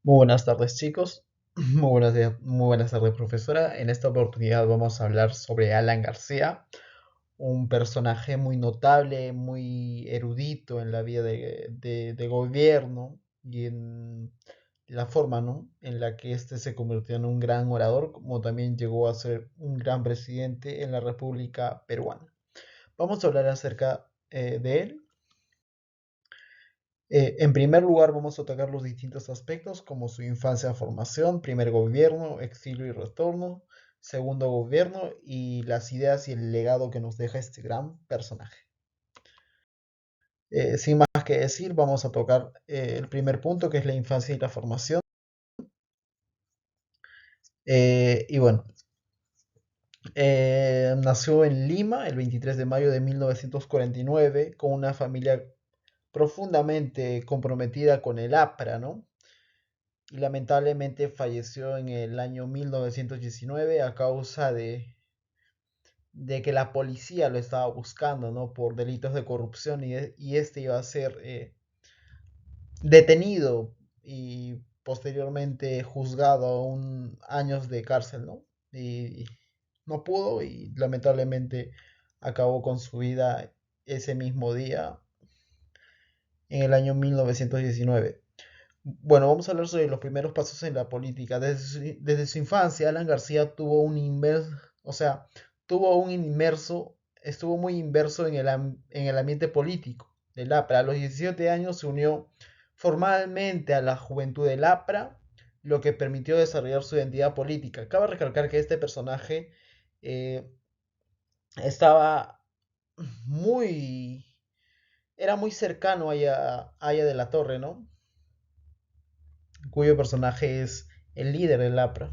Muy buenas tardes, chicos. Muy buenas tardes, profesora. En esta oportunidad vamos a hablar sobre Alan García, un personaje muy notable, muy erudito en la vida de gobierno y en la forma, ¿no?, en la que éste se convirtió en un gran orador, como también llegó a ser un gran presidente en la República Peruana. Vamos a hablar acerca de él. En primer lugar, vamos a tocar los distintos aspectos como su infancia, formación, primer gobierno, exilio y retorno, segundo gobierno y las ideas y el legado que nos deja este gran personaje. Sin más que decir, vamos a tocar el primer punto, que es la infancia y la formación. Y bueno, nació en Lima el 23 de mayo de 1949 con una familia profundamente comprometida con el APRA, ¿no? Y lamentablemente falleció en el año 1919 a causa de que la policía lo estaba buscando, ¿no?, por delitos de corrupción y este iba a ser detenido y posteriormente juzgado a años de cárcel, ¿no? Y no pudo y lamentablemente acabó con su vida ese mismo día en el año 1919. Bueno, vamos a hablar sobre los primeros pasos en la política. Desde su infancia, Alan García o sea, tuvo un inmerso, estuvo muy inverso en el ambiente político del APRA. A los 17 años se unió formalmente a la juventud del APRA, lo que permitió desarrollar su identidad política. Cabe recalcar que este personaje eh, estaba muy, era muy cercano a Aya de la Torre, ¿no?, cuyo personaje es el líder del APRA.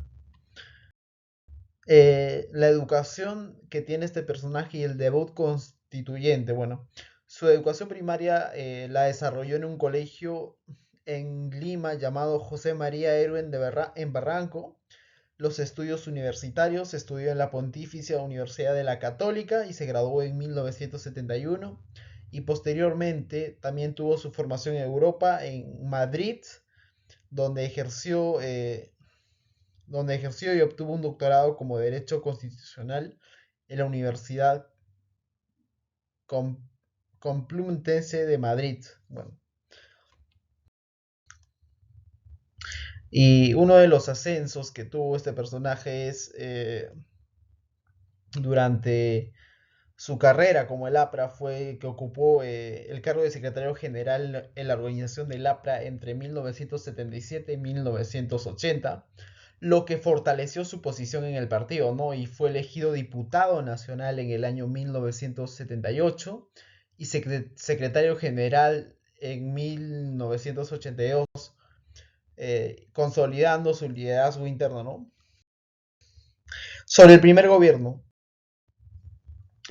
La educación que tiene este personaje y el debut constituyente, bueno, su educación primaria la desarrolló en un colegio en Lima llamado José María Erwin en Barranco. Los estudios universitarios estudió en la Pontificia Universidad de la Católica y se graduó en 1971 y posteriormente también tuvo su formación en Europa, en Madrid, donde ejerció y obtuvo un doctorado como Derecho Constitucional en la Universidad Complutense de Madrid. Bueno, y uno de los ascensos que tuvo este personaje es durante su carrera como el APRA fue que ocupó el cargo de secretario general en la organización del APRA entre 1977 y 1980, lo que fortaleció su posición en el partido, ¿no? Y fue elegido diputado nacional en el año 1978 y secretario general en 1982, consolidando su liderazgo interno, ¿no? Sobre el primer gobierno,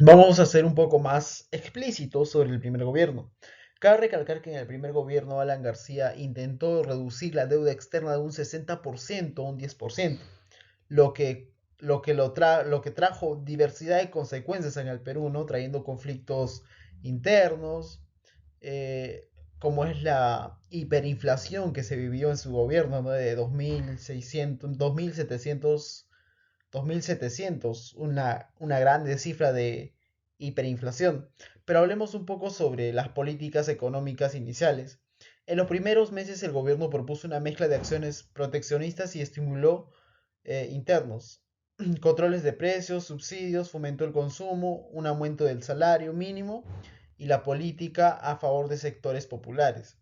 vamos a ser un poco más explícitos sobre el primer gobierno. Cabe recalcar que en el primer gobierno Alan García intentó reducir la deuda externa de un 60% a un 10%, lo que trajo diversidad de consecuencias en el Perú, ¿no?, trayendo conflictos internos, como es la hiperinflación que se vivió en su gobierno, ¿no?, de 2.600, 2.700, una grande cifra de hiperinflación. Pero hablemos un poco sobre las políticas económicas iniciales. En los primeros meses el gobierno propuso una mezcla de acciones proteccionistas y estimuló internos, controles de precios, subsidios, fomentó el consumo, un aumento del salario mínimo y la política a favor de sectores populares.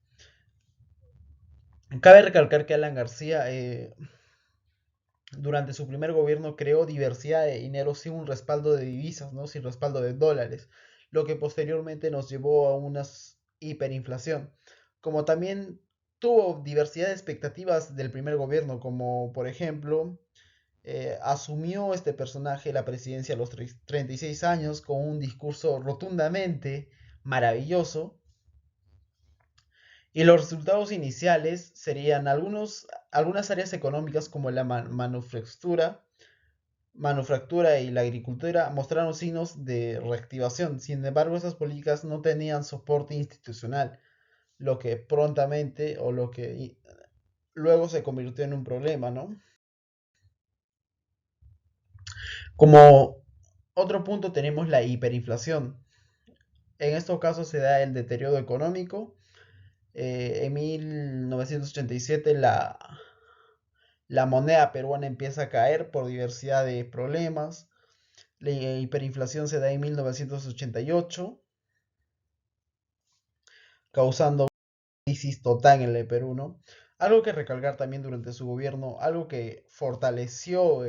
Cabe recalcar que Alan García durante su primer gobierno creó diversidad de dinero sin un respaldo de divisas, ¿no?, sin respaldo de dólares, lo que posteriormente nos llevó a una hiperinflación. Como también tuvo diversidad de expectativas del primer gobierno, como por ejemplo, asumió este personaje la presidencia a los 36 años con un discurso rotundamente maravilloso, y los resultados iniciales serían algunas áreas económicas como la manufactura y la agricultura mostraron signos de reactivación. Sin embargo, esas políticas no tenían soporte institucional, lo que prontamente o luego se convirtió en un problema, ¿no? Como otro punto tenemos la hiperinflación. En estos casos se da el deterioro económico. En 1987 la moneda peruana empieza a caer por diversidad de problemas. La hiperinflación se da en 1988, causando crisis total en el Perú, ¿no? Algo que recalcar también durante su gobierno, algo que fortaleció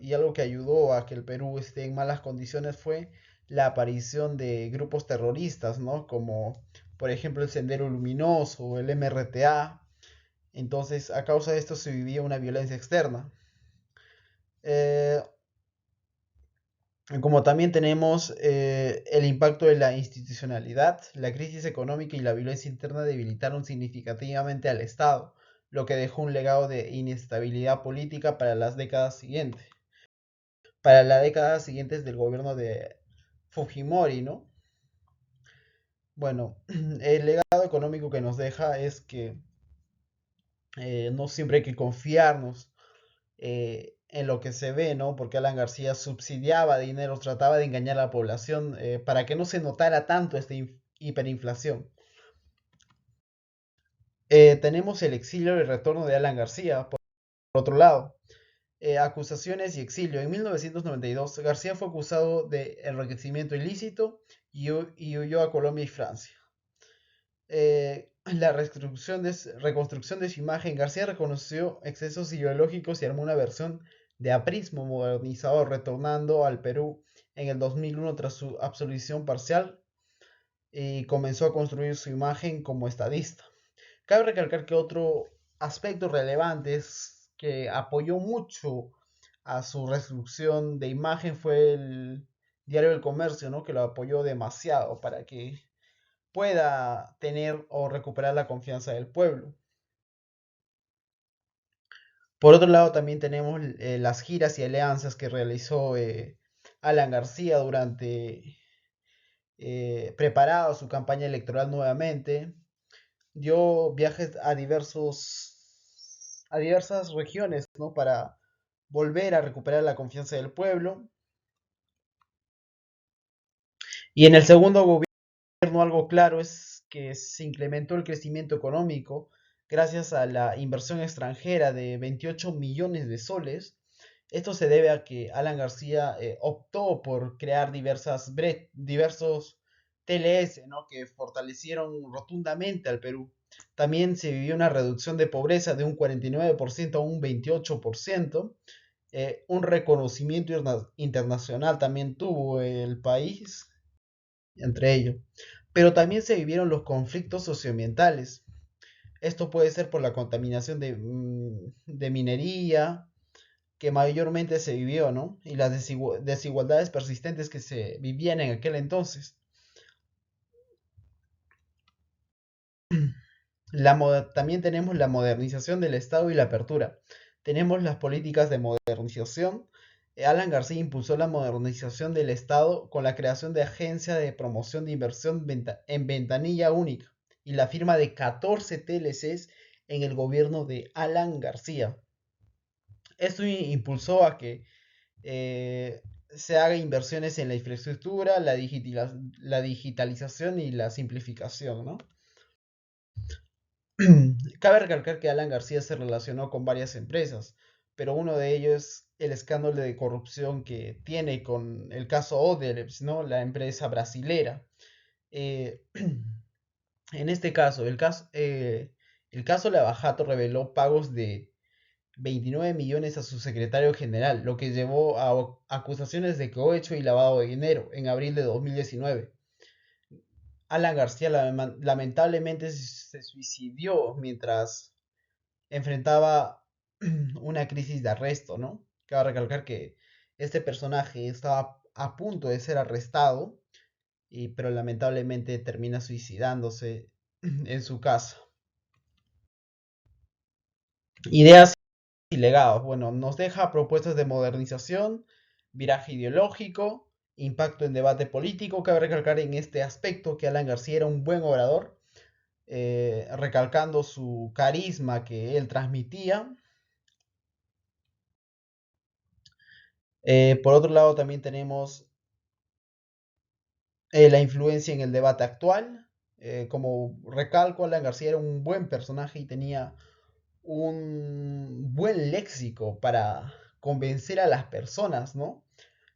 y algo que ayudó a que el Perú esté en malas condiciones fue la aparición de grupos terroristas, ¿no? Como por ejemplo el Sendero Luminoso o el MRTA. Entonces, a causa de esto se vivía una violencia externa. Eh, Como también tenemos el impacto de la institucionalidad, la crisis económica y la violencia interna debilitaron significativamente al Estado, lo que dejó un legado de inestabilidad política para las décadas siguientes. Para las décadas siguientes del gobierno de Fujimori, ¿no? Bueno, el legado económico que nos deja es que no siempre hay que confiarnos en lo que se ve, ¿no? Porque Alan García subsidiaba dinero, trataba de engañar a la población para que no se notara tanto esta hiperinflación. Tenemos el exilio y el retorno de Alan García, por otro lado. Acusaciones y exilio. En 1992, García fue acusado de enriquecimiento ilícito y huyó a Colombia y Francia. La reconstrucción de su imagen, García reconoció excesos ideológicos y armó una versión de aprismo modernizador, retornando al Perú en el 2001 tras su absolución parcial y comenzó a construir su imagen como estadista. Cabe recalcar que otro aspecto relevante es que apoyó mucho a su reconstrucción de imagen fue el Diario del Comercio, ¿no? Que lo apoyó demasiado para que pueda tener o recuperar la confianza del pueblo. Por otro lado, también tenemos las giras y alianzas que realizó Alan García durante preparado su campaña electoral nuevamente. Dio viajes a diversas regiones, ¿no? Para volver a recuperar la confianza del pueblo. Y en el segundo gobierno algo claro es que se incrementó el crecimiento económico gracias a la inversión extranjera de 28 millones de soles. Esto se debe a que Alan García optó por crear diversos TLS, ¿no? Que fortalecieron rotundamente al Perú. También se vivió una reducción de pobreza de un 49% a un 28%. Un reconocimiento internacional también tuvo el país entre ellos. Pero también se vivieron los conflictos socioambientales. Esto puede ser por la contaminación de minería, que mayormente se vivió, ¿no? Y las desigualdades persistentes que se vivían en aquel entonces. También tenemos la modernización del Estado y la apertura. Tenemos las políticas de modernización. Alan García impulsó la modernización del Estado con la creación de agencia de promoción de inversión en ventanilla única y la firma de 14 TLCs en el gobierno de Alan García. Esto impulsó a que se haga inversiones en la infraestructura, la digitalización y la simplificación, ¿no? Cabe recalcar que Alan García se relacionó con varias empresas, pero uno de ellos es el escándalo de corrupción que tiene con el caso Odebrecht, ¿no? La empresa brasilera. Eh, en este caso, el caso Lavajato reveló pagos de 29 millones a su secretario general, lo que llevó a acusaciones de cohecho y lavado de dinero en abril de 2019. Alan García lamentablemente se suicidió mientras enfrentaba una crisis de arresto, ¿no? Cabe recalcar que este personaje estaba a punto de ser arrestado, pero lamentablemente termina suicidándose en su casa. Ideas y legados. Bueno, nos deja propuestas de modernización, viraje ideológico, impacto en debate político. Cabe recalcar en este aspecto que Alan García era un buen orador. recalcando su carisma que él transmitía. Por otro lado, también tenemos la influencia en el debate actual. Como recalco, Alan García era un buen personaje y tenía un buen léxico para convencer a las personas, ¿no?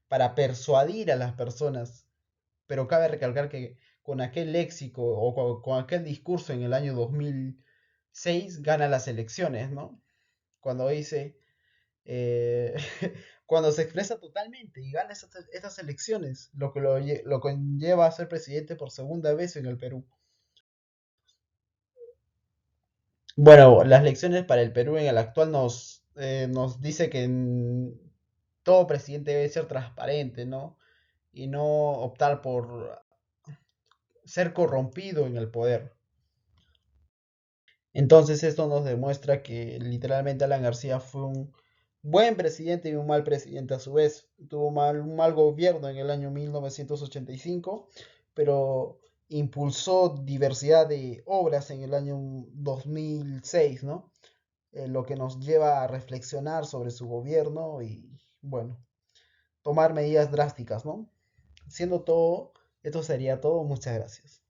Para persuadir a las personas. Pero cabe recalcar que con aquel léxico o con aquel discurso en el año 2006 gana las elecciones, ¿no? Cuando dice, eh, cuando se expresa totalmente y gana esas elecciones, lo que lo conlleva a ser presidente por segunda vez en el Perú. Bueno, las elecciones para el Perú en el actual nos dice que todo presidente debe ser transparente, ¿no? Y no optar por ser corrompido en el poder. Entonces esto nos demuestra que literalmente Alan García fue un buen presidente y un mal presidente a su vez. Tuvo un mal gobierno en el año 1985, pero impulsó diversidad de obras en el año 2006, ¿no? Lo que nos lleva a reflexionar sobre su gobierno y, bueno, tomar medidas drásticas, ¿no? Siendo todo, esto sería todo. Muchas gracias.